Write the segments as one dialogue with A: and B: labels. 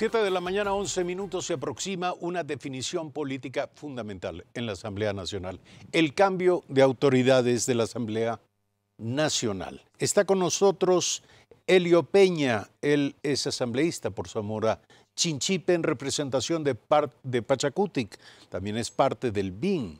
A: 7 de la mañana, 11 minutos, se aproxima una definición política fundamental en la Asamblea Nacional. El cambio de autoridades de la Asamblea Nacional. Está con nosotros Elio Peña, él es asambleísta por Zamora Chinchipe en representación de Pachacutic. También es parte del BIM,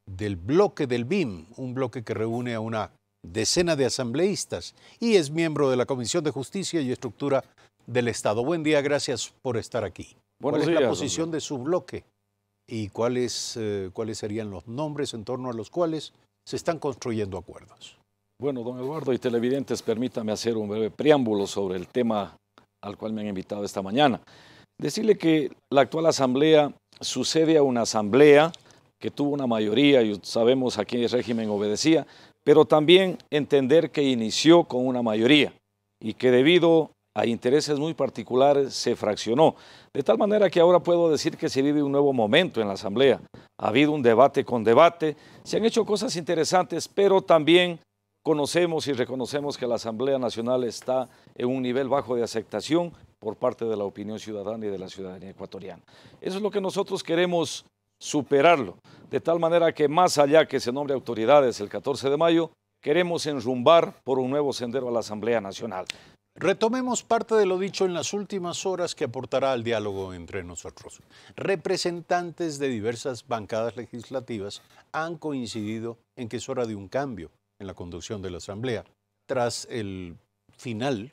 A: del bloque del BIM, un bloque que reúne a una decena de asambleístas y es miembro de la Comisión de Justicia y Estructura del Estado. Buen día, gracias por estar aquí. ¿Cuál es la posición de su bloque y cuáles serían los nombres en torno a los cuales se están construyendo acuerdos?
B: Bueno, don Eduardo y televidentes, permítame hacer un breve preámbulo sobre el tema al cual me han invitado esta mañana. Decirle que la actual asamblea sucede a una asamblea que tuvo una mayoría y sabemos a qué régimen obedecía, pero también entender que inició con una mayoría y que debido a intereses muy particulares se fraccionó. De tal manera que ahora puedo decir que se vive un nuevo momento en la asamblea. Ha habido un debate con debate, se han hecho cosas interesantes, pero también conocemos y reconocemos que la Asamblea Nacional está en un nivel bajo de aceptación por parte de la opinión ciudadana y de la ciudadanía ecuatoriana. Eso es lo que nosotros queremos superarlo, de tal manera que más allá que se nombre autoridades el 14 de mayo, queremos enrumbar por un nuevo sendero a la Asamblea Nacional.
A: Retomemos parte de lo dicho en las últimas horas que aportará al diálogo entre nosotros. Representantes de diversas bancadas legislativas han coincidido en que es hora de un cambio en la conducción de la Asamblea, tras el final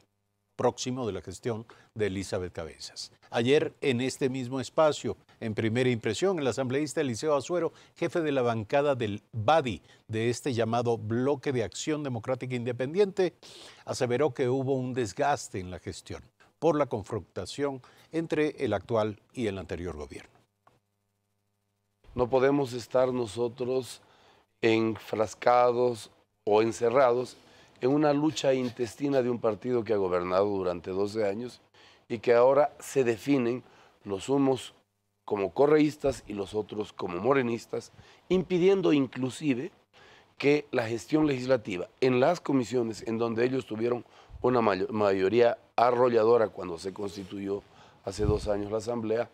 A: próximo de la gestión de Elizabeth Cabezas. Ayer, en este mismo espacio, en Primera Impresión, el asambleísta Eliseo Azuero, jefe de la bancada del BADI, de este llamado Bloque de Acción Democrática Independiente, aseveró que hubo un desgaste en la gestión por la confrontación entre el actual y el anterior gobierno.
C: No podemos estar nosotros enfrascados o encerrados en una lucha intestina de un partido que ha gobernado durante 12 años y que ahora se definen los unos como correístas y los otros como morenistas, impidiendo inclusive que la gestión legislativa en las comisiones en donde ellos tuvieron una mayoría arrolladora cuando se constituyó hace 2 años la Asamblea,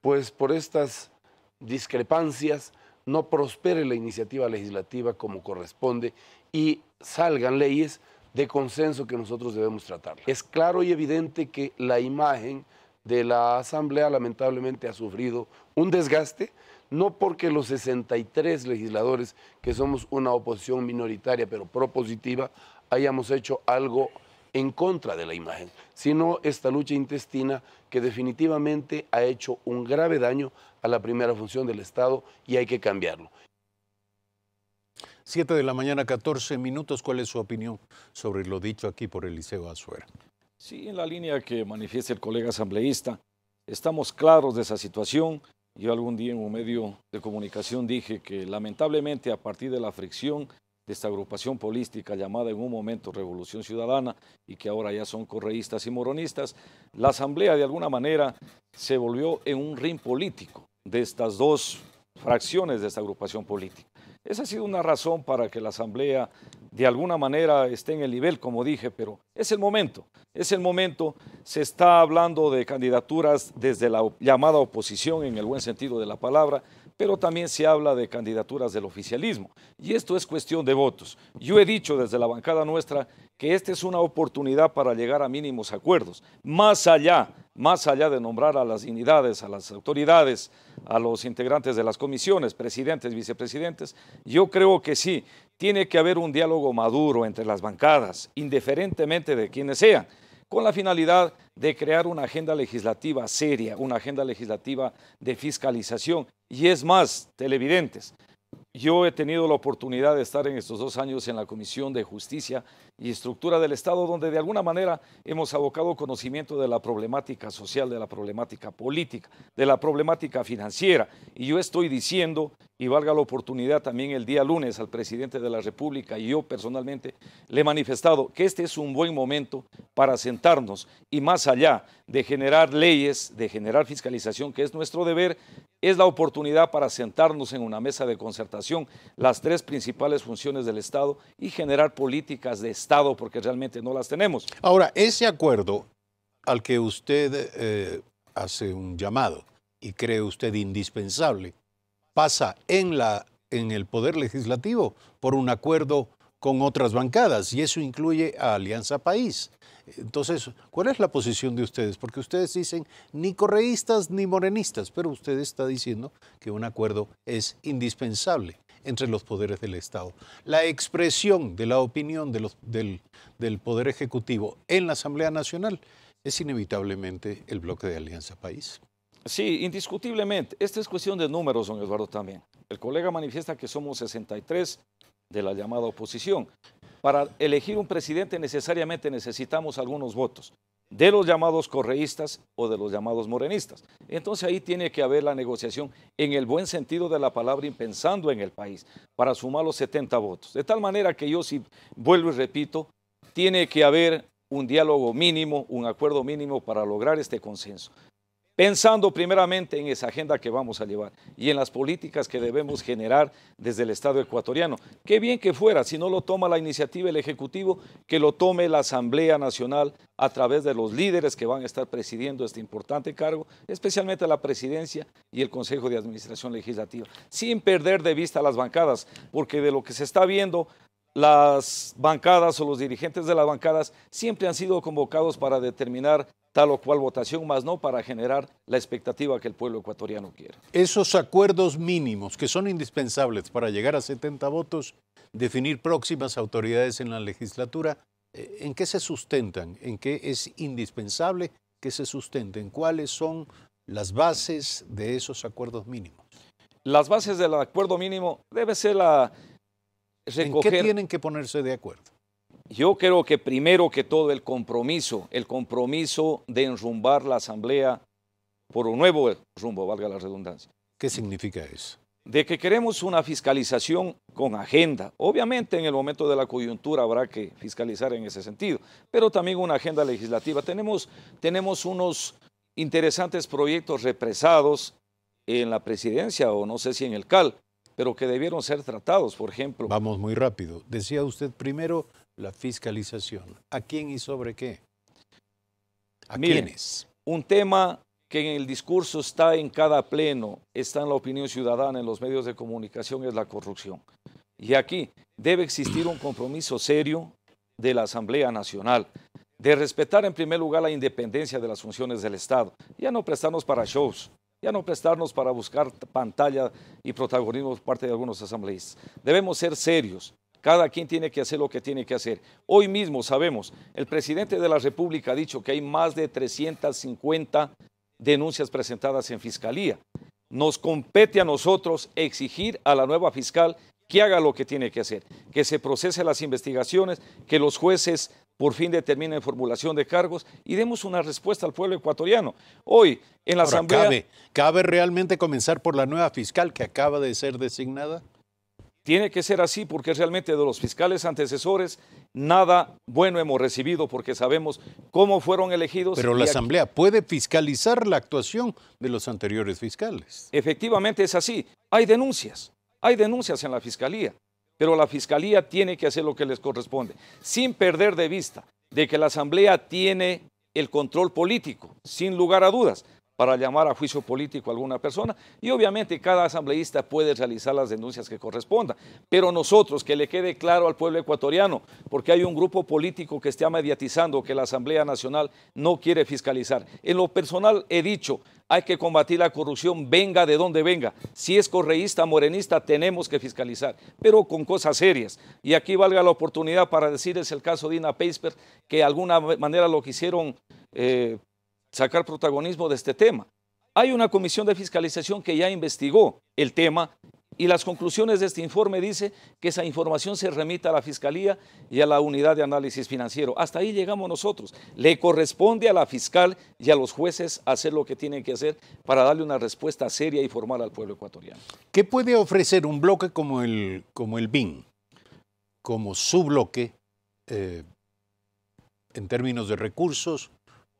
C: pues por estas discrepancias no prospere la iniciativa legislativa como corresponde y salgan leyes de consenso que nosotros debemos tratar. Es claro y evidente que la imagen de la Asamblea lamentablemente ha sufrido un desgaste, no porque los 63 legisladores, que somos una oposición minoritaria pero propositiva, hayamos hecho algo en contra de la imagen, sino esta lucha intestina que definitivamente ha hecho un grave daño a la primera función del Estado y hay que cambiarlo.
A: 7 de la mañana, 14 minutos. ¿Cuál es su opinión sobre lo dicho aquí por Eliseo Azuero?
B: Sí, en la línea que manifiesta el colega asambleísta, estamos claros de esa situación. Yo algún día en un medio de comunicación dije que lamentablemente a partir de la fricción de esta agrupación política llamada en un momento Revolución Ciudadana y que ahora ya son correístas y moronistas, la asamblea de alguna manera se volvió en un ring político de estas dos fracciones de esta agrupación política. Esa ha sido una razón para que la asamblea de alguna manera esté en el nivel, como dije, pero es el momento, se está hablando de candidaturas desde la llamada oposición en el buen sentido de la palabra, pero también se habla de candidaturas del oficialismo y esto es cuestión de votos. Yo he dicho desde la bancada nuestra que esta es una oportunidad para llegar a mínimos acuerdos, más allá de nombrar a las dignidades, a las autoridades, a los integrantes de las comisiones, presidentes, vicepresidentes. Yo creo que sí, tiene que haber un diálogo maduro entre las bancadas, indiferentemente de quienes sean, con la finalidad de crear una agenda legislativa seria, una agenda legislativa de fiscalización. Y es más, televidentes, yo he tenido la oportunidad de estar en estos 2 años en la Comisión de Justicia y Estructura del Estado, donde de alguna manera hemos abocado conocimiento de la problemática social, de la problemática política, de la problemática financiera. Y yo estoy diciendo, y valga la oportunidad también el día lunes al presidente de la República, y yo personalmente le he manifestado que este es un buen momento para sentarnos y más allá de generar leyes, de generar fiscalización, que es nuestro deber, es la oportunidad para sentarnos en una mesa de concertación, las 3 principales funciones del Estado y generar políticas de Estado, porque realmente no las tenemos.
A: Ahora, ese acuerdo al que usted hace un llamado y cree usted indispensable, pasa en el Poder Legislativo por un acuerdo con otras bancadas, y eso incluye a Alianza País. Entonces, ¿cuál es la posición de ustedes? Porque ustedes dicen ni correístas ni morenistas, pero usted está diciendo que un acuerdo es indispensable entre los poderes del Estado. La expresión de la opinión del Poder Ejecutivo en la Asamblea Nacional es inevitablemente el bloque de Alianza País.
B: Sí, indiscutiblemente. Esta es cuestión de números, don Eduardo, también. El colega manifiesta que somos 63 de la llamada oposición. Para elegir un presidente necesariamente necesitamos algunos votos de los llamados correístas o de los llamados morenistas. Entonces ahí tiene que haber la negociación en el buen sentido de la palabra y pensando en el país para sumar los 70 votos. De tal manera que yo, si vuelvo y repito, tiene que haber un diálogo mínimo, un acuerdo mínimo para lograr este consenso. Pensando primeramente en esa agenda que vamos a llevar y en las políticas que debemos generar desde el Estado ecuatoriano. Qué bien que fuera, si no lo toma la iniciativa el Ejecutivo, que lo tome la Asamblea Nacional a través de los líderes que van a estar presidiendo este importante cargo, especialmente la presidencia y el Consejo de Administración Legislativa, sin perder de vista las bancadas, porque de lo que se está viendo, las bancadas o los dirigentes de las bancadas siempre han sido convocados para determinar tal o cual votación, más no para generar la expectativa que el pueblo ecuatoriano quiere.
A: Esos acuerdos mínimos que son indispensables para llegar a 70 votos, definir próximas autoridades en la legislatura, ¿en qué se sustentan? ¿En qué es indispensable que se sustenten? ¿Cuáles son las bases de esos acuerdos mínimos?
B: Las bases del acuerdo mínimo debe ser recoger.
A: ¿En qué tienen que ponerse de acuerdo?
B: Yo creo que primero que todo el compromiso de enrumbar la Asamblea por un nuevo rumbo, valga la redundancia.
A: ¿Qué significa eso?
B: De que queremos una fiscalización con agenda. Obviamente en el momento de la coyuntura habrá que fiscalizar en ese sentido, pero también una agenda legislativa. Tenemos unos interesantes proyectos represados en la presidencia o no sé si en el CAL, pero que debieron ser tratados, por ejemplo.
A: Vamos muy rápido. Decía usted primero la fiscalización. ¿A quién y sobre qué? ¿A quiénes?
B: Un tema que en el discurso está en cada pleno, está en la opinión ciudadana, en los medios de comunicación, es la corrupción. Y aquí debe existir un compromiso serio de la Asamblea Nacional, de respetar en primer lugar la independencia de las funciones del Estado, ya no prestarnos para shows, ya no prestarnos para buscar pantalla y protagonismo por parte de algunos asambleístas. Debemos ser serios. Cada quien tiene que hacer lo que tiene que hacer. Hoy mismo sabemos, el presidente de la República ha dicho que hay más de 350 denuncias presentadas en Fiscalía. Nos compete a nosotros exigir a la nueva fiscal que haga lo que tiene que hacer, que se procesen las investigaciones, que los jueces por fin determinen formulación de cargos y demos una respuesta al pueblo ecuatoriano. Hoy, en la Asamblea...
A: ¿Cabe realmente comenzar por la nueva fiscal que acaba de ser designada?
B: Tiene que ser así porque realmente de los fiscales antecesores nada bueno hemos recibido porque sabemos cómo fueron elegidos.
A: Pero la Asamblea puede fiscalizar la actuación de los anteriores fiscales.
B: Efectivamente es así. Hay denuncias en la Fiscalía, pero la Fiscalía tiene que hacer lo que les corresponde, sin perder de vista de que la Asamblea tiene el control político, sin lugar a dudas, para llamar a juicio político a alguna persona y obviamente cada asambleísta puede realizar las denuncias que correspondan, pero nosotros, que le quede claro al pueblo ecuatoriano, porque hay un grupo político que está mediatizando que la Asamblea Nacional no quiere fiscalizar. En lo personal he dicho, hay que combatir la corrupción, venga de donde venga. Si es correísta, morenista, tenemos que fiscalizar, pero con cosas serias. Y aquí valga la oportunidad para decir, es el caso de Dina Paceper, que de alguna manera lo quisieron sacar protagonismo de este tema. Hay una comisión de fiscalización que ya investigó el tema y las conclusiones de este informe dice que esa información se remita a la Fiscalía y a la Unidad de Análisis Financiero. Hasta ahí llegamos nosotros. Le corresponde a la fiscal y a los jueces hacer lo que tienen que hacer para darle una respuesta seria y formal al pueblo ecuatoriano.
A: ¿Qué puede ofrecer un bloque como el BIN, como su bloque, en términos de recursos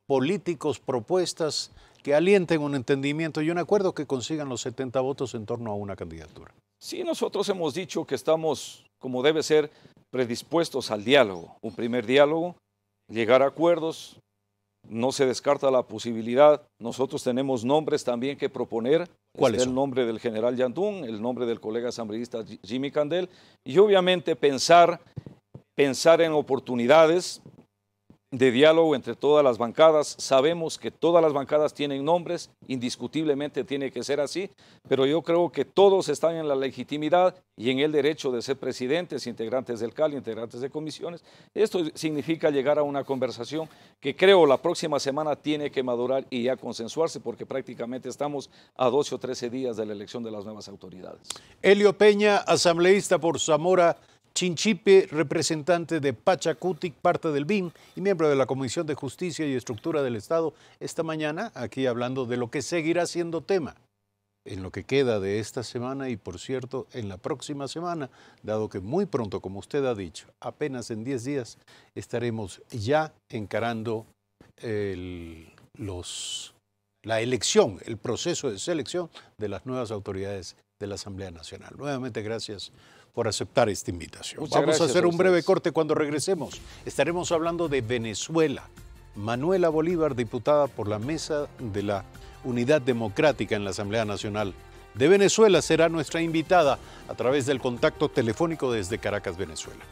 A: políticos, propuestas que alienten un entendimiento y un acuerdo que consigan los 70 votos en torno a una candidatura?
B: Sí, nosotros hemos dicho que estamos, como debe ser, predispuestos al diálogo. Un primer diálogo, llegar a acuerdos, no se descarta la posibilidad. Nosotros tenemos nombres también que proponer.
A: ¿Cuáles
B: Está
A: son?
B: el nombre del general Yandún, el nombre del colega asambleísta Jimmy Candel, y obviamente pensar en oportunidades de diálogo entre todas las bancadas. Sabemos que todas las bancadas tienen nombres, indiscutiblemente tiene que ser así, pero yo creo que todos están en la legitimidad y en el derecho de ser presidentes, integrantes del CAL, integrantes de comisiones. Esto significa llegar a una conversación que creo la próxima semana tiene que madurar y ya consensuarse, porque prácticamente estamos a 12 o 13 días de la elección de las nuevas autoridades.
A: Elio Peña, asambleísta por Zamora Chinchipe, representante de Pachacutic, parte del BIM y miembro de la Comisión de Justicia y Estructura del Estado, esta mañana aquí hablando de lo que seguirá siendo tema en lo que queda de esta semana y, por cierto, en la próxima semana, dado que muy pronto, como usted ha dicho, apenas en 10 días, estaremos ya encarando la elección, el proceso de selección de las nuevas autoridades de la Asamblea Nacional. Nuevamente, gracias por aceptar esta invitación.
B: Muchas
A: Vamos a
B: gracias
A: hacer
B: a
A: un breve
B: ustedes.
A: corte. Cuando regresemos, estaremos hablando de Venezuela. Manuela Bolívar, diputada por la Mesa de la Unidad Democrática en la Asamblea Nacional de Venezuela, será nuestra invitada a través del contacto telefónico desde Caracas, Venezuela.